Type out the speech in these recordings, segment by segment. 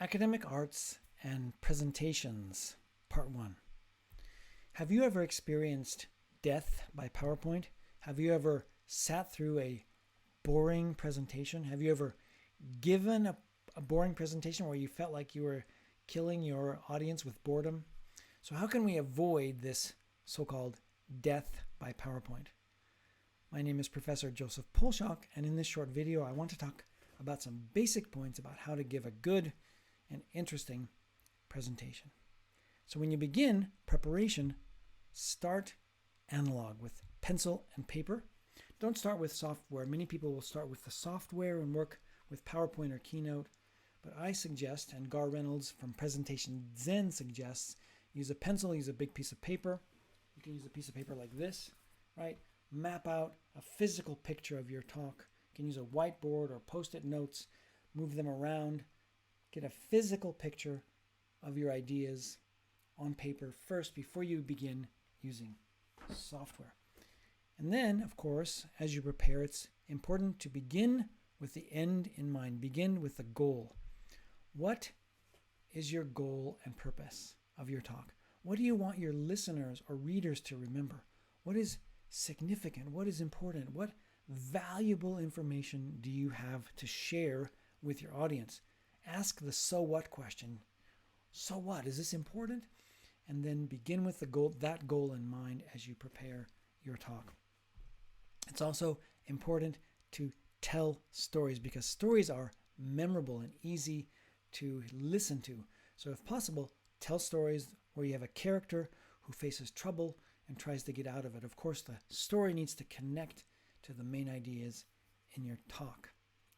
Academic Arts and Presentations, Part 1. Have you ever experienced death by PowerPoint? Have you ever sat through a boring presentation? Have you ever given a boring presentation where you felt like you were killing your audience with boredom? So how can we avoid this so-called death by PowerPoint? My name is Professor Joseph Polshock, and in this short video I want to talk about some basic points about how to give a good and interesting presentation. So when you begin preparation, start analog with pencil and paper. Don't start with software. Many people will start with the software and work with PowerPoint or Keynote, but I suggest, and Gar Reynolds from Presentation Zen suggests, use a pencil, use a big piece of paper. You can use a piece of paper like this, right? Map out a physical picture of your talk. You can use a whiteboard or post-it notes, move them around, get a physical picture of your ideas on paper first before you begin using software. And then, of course, as you prepare, it's important to begin with the end in mind. Begin with the goal. What is your goal and purpose of your talk? What do you want your listeners or readers to remember? What is significant? What is important? What valuable information do you have to share with your audience? Ask the so what question. So what? Is this important? And then begin with that goal in mind as you prepare your talk. It's also important to tell stories because stories are memorable and easy to listen to. So if possible, tell stories where you have a character who faces trouble and tries to get out of it. Of course, the story needs to connect to the main ideas in your talk,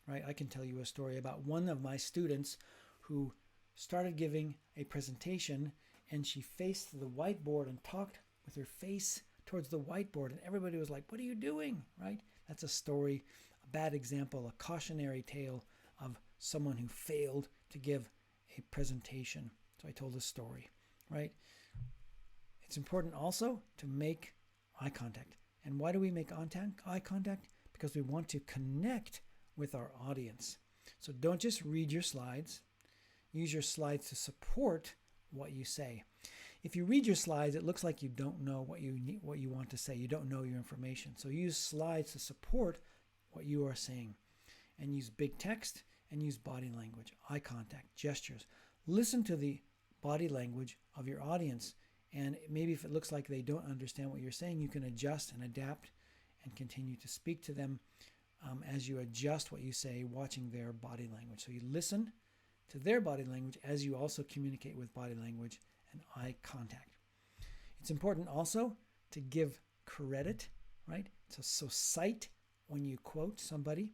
right? I can tell you a story about one of my students who started giving a presentation and she faced the whiteboard and talked with her face towards the whiteboard, and everybody was like, "What are you doing?" Right? That's a story, a bad example, a cautionary tale of someone who failed to give a presentation. So I told a story, right? It's important also to make eye contact. And why do we make eye contact? Because we want to connect with our audience. So don't just read your slides. Use your slides to support what you say. If you read your slides, it looks like you don't know what you want to say. You don't know your information. So use slides to support what you are saying. And use big text and use body language, eye contact, gestures. Listen to the body language of your audience. And maybe if it looks like they don't understand what you're saying, you can adjust and adapt and continue to speak to them as you adjust what you say, watching their body language. So you listen to their body language as you also communicate with body language and eye contact. It's important also to give credit, right? So cite when you quote somebody.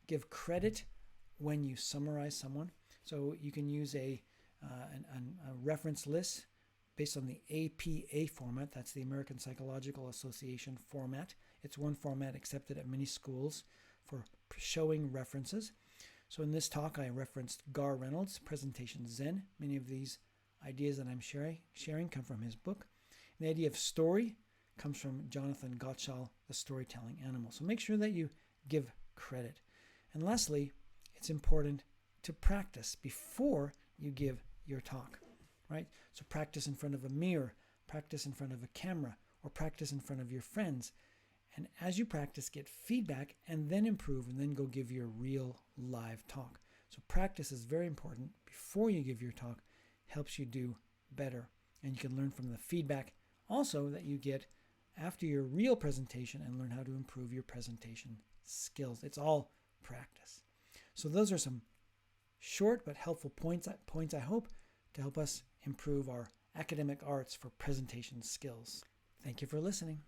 Give credit when you summarize someone. So you can use a reference list based on the APA format. That's the American Psychological Association format. It's one format accepted at many schools for showing references. So in this talk, I referenced Gar Reynolds' Presentation Zen. Many of these ideas that I'm sharing come from his book. And the idea of story comes from Jonathan Gottschall, The Storytelling Animal. So make sure that you give credit. And lastly, it's important to practice before you give your talk, right? So practice in front of a mirror, practice in front of a camera, or practice in front of your friends. And as you practice, get feedback and then improve and then go give your real live talk. So practice is very important before you give your talk. Helps you do better. And you can learn from the feedback also that you get after your real presentation and learn how to improve your presentation skills. It's all practice. So those are some short but helpful points I hope to help us improve our academic arts for presentation skills. Thank you for listening.